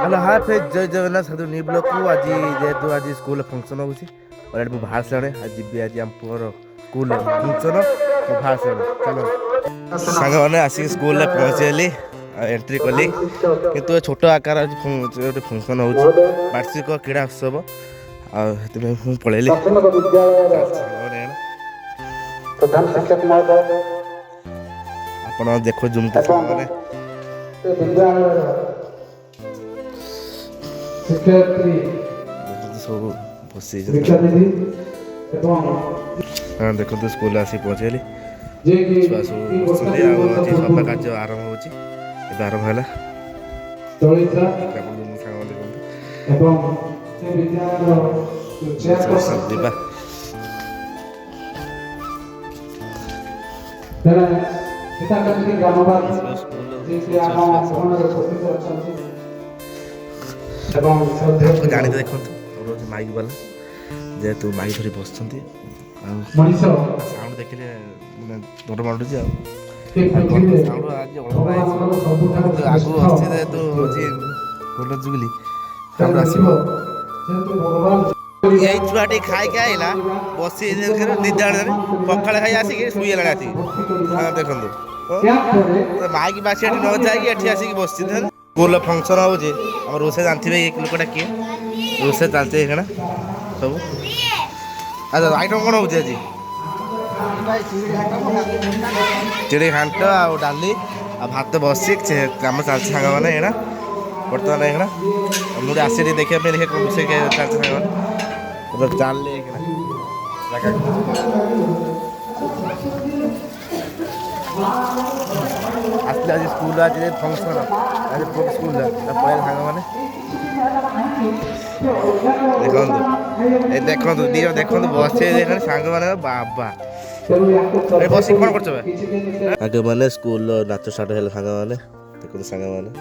Hello hi friend जय जगन्नाथ साधु new blog को आज जेहेतु आज स्कूल फंक्शन होची और एट बाहर से आज जी आज आम पुअर स्कूल फंक्शन बाहर से चलो सांग मैंने आसिक स्कूल पहुँचली एंट्री कली किंतु छोट आकार आज फंक्शन होची वार्षिक क्रीड़ा उत्सव आते पलैली आप देखो जुमते शिक्षयित्री सब बस एवं देखो स्कूल आसी पहुँचली जे कि छुआ सब बसते सफा कार्य आरंभ होची आरंभ है चलिता एवं से विद्यालय चेयरपर्सन तेरे पिता कमिटी ग्रामवासी जे आम भवनर उपस्थित अछंती एवं श्रद्धेय जानी देखो रोज माइक वाला जेहेतु माइक धरी बस मनीष साउंड देखिले डर माडुची साउंड आज आगु अच्छे जेहेतु होची कॉलेज जुगली साउंड आसीबो এই ছুয়াটি খাইকে আইলা বসি নিদাড়ে পখালে খাই আসিকি শুইলা রাতি দেখুন মাইক বাসি এটি ন যাইকি এটি আসিকি বসছি স্কুল ফংশন হচ্ছে আমার রোষে জানথিবে এই লোকটা কিଏ রোষে চালছে এখানে সব আচ্ছা আইটম কোন হচ্ছে আজি চিড়ি ঘাଣ୍ଟ ଆଉ ଡାଲି ଆଉ ଭାତ ବସି କାମ ଚାଲିଛି ସାଙ୍ଗମାନେ ଏଇନା ବର୍ତ୍ତମାନ ଏଇନା ମୁଁ ଟିକେ ଆସିଲି ଦେଖିବା ପାଇଁ ଦେଖିବା କ'ଣ ରୋଷେଇ ଚାଲିଛି ସାଙ୍ଗମାନେ ଚାଲିଲି ଏଇନା আসলে আজ স্কুল আজ ফংশন আজ স্কুল পড়ে সাংমানে দেখুন দেখুন বসে এখানে সাংমানে বাবা বসি কোন করছো আগে মানে স্কুল নাচ স্টার্ট হল সাংমানে দেখুন সাংমানে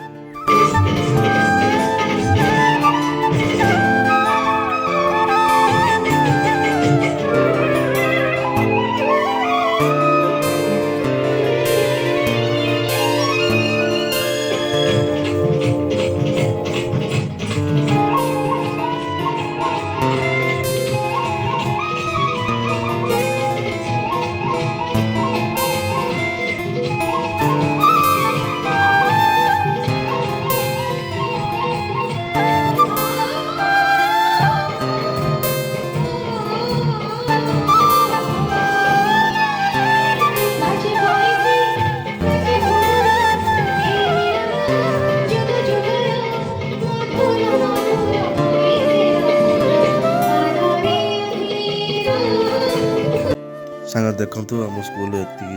ସାଙ୍ଗ ଦେଖନ୍ତୁ ଆମ ସ୍କୁଲ ଏତିକି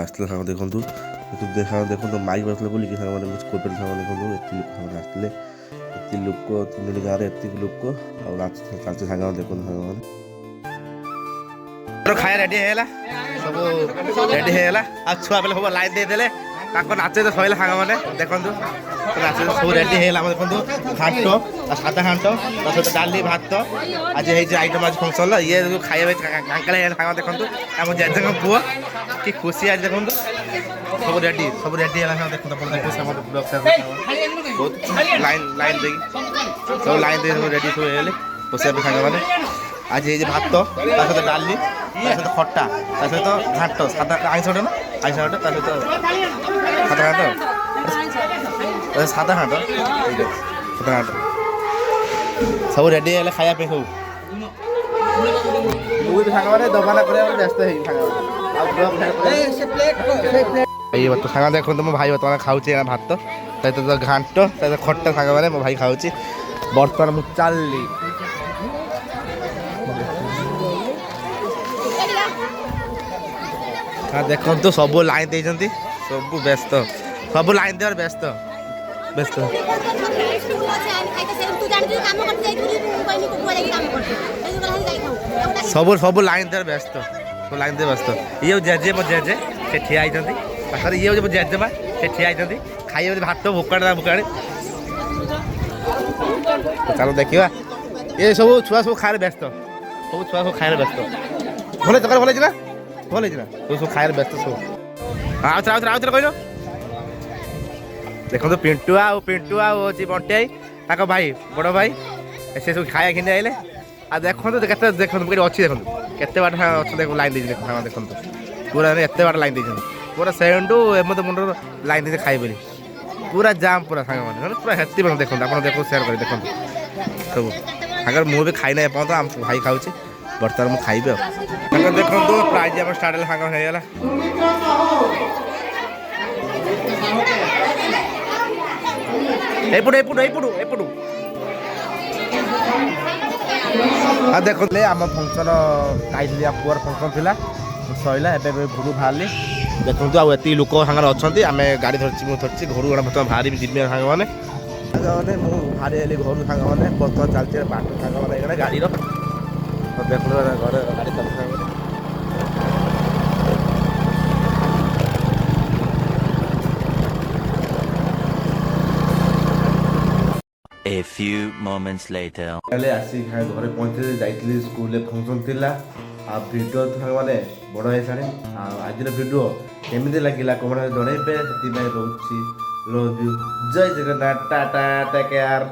ଆସିଥିଲେ ସାଙ୍ଗ ଦେଖନ୍ତୁ ଦେଖନ୍ତୁ ମାଇକ୍ ବାଜିଥିଲା ବୋଲିକି ସାଙ୍ଗମାନେ ସ୍କୁଲ ପିଲା ସାଙ୍ଗମାନେ ଦେଖନ୍ତୁ ଏତିକି ସାଙ୍ଗମାନେ ଆସିଥିଲେ ଏତିକି ଲୋକ ତିନୋଟି ଗାଁରେ ଏତିକି ଲୋକ ଆଉ ନାଚ ଚାଲିଛି ସାଙ୍ଗମାନେ ଦେଖନ୍ତୁ ସାଙ୍ଗମାନେ ଖାଇବା ରେଡ଼ି ହେଇଗଲା ସବୁ ରେଡ଼ି ହେଇଗଲା ଆଉ ଛୁଆ ପିଲା ସବୁ ଲାଇନ୍ ଦେଇଦେଲେ ତାଙ୍କ ନାଚ ସରିଲା ସାଙ୍ଗମାନେ ଦେଖନ୍ତୁ ନାଚ ସବୁ ରେଡ଼ି ହେଇଗଲା ଆମର ଦେଖନ୍ତୁ ଘାଣ୍ଟ ଆଉ ସାଧା ଘାଣ୍ଟ ତା ସହିତ ଡାଲି ଭାତ ଆଜି ହେଇଛି ଆଇଟମ୍ ଆଜି ଫଙ୍କସନ୍ ଇଏ ଖାଇବା କାଙ୍କାଳ ହେଇଗଲା ସାଙ୍ଗ ଦେଖନ୍ତୁ ଆମ ଜେଜେଙ୍କ ପୁଅ କି ଖୁସି ଆଜି ଦେଖନ୍ତୁ ସବୁ ରେଡ଼ି ହେଲା ସାଙ୍ଗ ଦେଖନ୍ତୁ ଆପଣ ଦେଖନ୍ତୁ ଆମର ବହୁତ ଲାଇନ୍ ଦେଇକି ସବୁ ଲାଇନ୍ ଦେଇକି ସବୁ ରେଡ଼ି ସବୁ ହେଇଗଲେ ବସିବା ପାଇଁ ସାଙ୍ଗମାନେ ଆଜି ହେଇଛି ଭାତ ତା ସହିତ ଡାଲି ତା ସହିତ ଖଟା ତା ସହିତ ଘାଣ୍ଟ ସାଧା ଆଇଁଷ ଘାଣ୍ଟ ତା ସହିତ ସାଧା ଘାଣ୍ଟ ସବୁ ରେଡ଼ି ହେଲେ ଖାଇବା ପାଇଁ ସବୁ ମୁଁ ବି ସାଙ୍ଗମାନେ ଦବାନା କରିବା ବ୍ୟସ୍ତ ହେଇବି ସାଙ୍ଗ ଦେଖନ୍ତୁ ମୋ ଭାଇ ବର୍ତ୍ତମାନ ଖାଉଛି ଭାତ ତା ସହିତ ଘାଣ୍ଟ ତା ସହିତ ଖଟା ସାଙ୍ଗମାନେ ମୋ ଭାଇ ଖାଉଛି ବର୍ତ୍ତମାନ ମୁଁ ଚାଲିଲି ଦେଖନ୍ତୁ ସବୁ ଲାଇନ୍ ଦେଇଛନ୍ତି ସବୁ ବ୍ୟସ୍ତ ସବୁ ଲାଇନ୍ ଦେବାର ବ୍ୟସ୍ତ ସବୁ ଲାଇନ୍ ଦେବାର ବ୍ୟସ୍ତ ଲାଇନ୍ ଦେବାର ବ୍ୟସ୍ତ ଇଏ ଜେଜେ ମୋ ଜେଜେ ସେ ଠିଆ ହେଇଛନ୍ତି ପାଖରେ ଇଏ ହେଉଛି ମୋ ଜେଜେମା ସେ ଠିଆ ହେଇଛନ୍ତି ଖାଇବେ ଭାତ ଭୋକାଡ଼େ ଚାଲ ଦେଖିବା ଏ ସବୁ ଛୁଆ ସବୁ ଖାଇବାରେ ବ୍ୟସ୍ତ ଭଲ ତରକାରୀ ଭଲ ହେଇଛି ନା ଭଲ ହେଇଛି ନା ସବୁ ଖାଇବାରେ ବ୍ୟସ୍ତ ସବୁ ଆଉଥରେ କହିଲ ଦେଖନ୍ତୁ ପିଣ୍ଟୁ ଆଉ ହେଉଛି ବଣ୍ଟି ଭାଇ ତାଙ୍କ ଭାଇ ବଡ଼ ଭାଇ ସେ ସବୁ ଖାଇବା ଘିନି ଆଇଲେ ଆଉ ଦେଖନ୍ତୁ କେତେ ଦେଖନ୍ତୁ କେତେ ଅଛି ଦେଖନ୍ତୁ କେତେ ବାଟ ଅଛନ୍ତି ଲାଇନ୍ ଦେଇଛନ୍ତି ଦେଖନ୍ତୁ ପୁରା ଏତେ ବାଟ ଲାଇନ୍ ଦେଇଛନ୍ତି ପୁରା ସେଣ୍ଡୁ ଏମତ ମୁଣ୍ଡର ଲାଇନ୍ ଦେଇଛନ୍ତି ଖାଇବେ ବୋଲି ପୁରା ଜାମ୍ ପୁରା ସାଙ୍ଗମାନେ ମାନେ ପୁରା ହେତି ଦେଖନ୍ତୁ ଆପଣ ଦେଖନ୍ତୁ ସେୟାର କରି ଦେଖନ୍ତୁ ସବୁ ତାଙ୍କର ମୁଁ ବି ଖାଇନାହିଁ ଏପର୍ଯ୍ୟନ୍ତ ଆମ ଭାଇ ଖାଉଛି ବର୍ତ୍ତମାନ ମୁଁ ଖାଇବି ଆଉ ତାଙ୍କର ଦେଖନ୍ତୁ ପ୍ରାଇଜ୍ ଆମର ଷ୍ଟାର୍ଟ ହେଲେ ସାଙ୍ଗ ହେଇଗଲା ଏପଟୁ ଏପଟୁ ଏପଟୁ ଏପଟୁ ଆଉ ଦେଖନ୍ତୁ ଆମ ଫଙ୍କସନ୍ ଖାଇଥିଲି ଆମ ପୁଅର ଫଙ୍କସନ୍ ଥିଲା ସରିଲା ଏବେ ଘରୁ ବାହାରିଲି ଦେଖନ୍ତୁ ଆଉ ଏତିକି ଲୋକ ସାଙ୍ଗରେ ଅଛନ୍ତି ଆମେ ଗାଡ଼ି ଧରିଛି ମୁଁ ଧରିଛି ଘରୁ ବର୍ତ୍ତମାନ ବାହାରିବି ଯିବି ସାଙ୍ଗମାନେ ମୁଁ ବାହାରି ହେଲି ଘରୁ ସାଙ୍ଗମାନେ ବର୍ତ୍ତମାନ ଚାଲିଛି ବାଟ ସାଙ୍ଗମାନେ ହେଇଗଲା ଗାଡ଼ିର ଦେଖନ୍ତୁ ଘରେ ଗାଡ଼ି ଚାଲୁ ସାଙ୍ଗମାନେ A few moments later. ଆସିକି ଘରେ ପହଞ୍ଚିଲି ଯାଇଥିଲି ସ୍କୁଲରେ ଫଙ୍କସନ୍ ଥିଲା ଆଉ ଭିଡ଼ିଓ ମାନେ ବଡ଼ ହେଇସାରି ଆଉ ଆଜିର ଭିଡ଼ିଓ କେମିତି ଲାଗିଲା କମେଣ୍ଟରେ ଜଣେଇବେ ସେଥିପାଇଁ ରହୁଛି ଲଭ୍ ୟୁ ଜୟ ଜଗନ୍ନାଥ ଟାଟା ଟେକ୍ କେୟାର।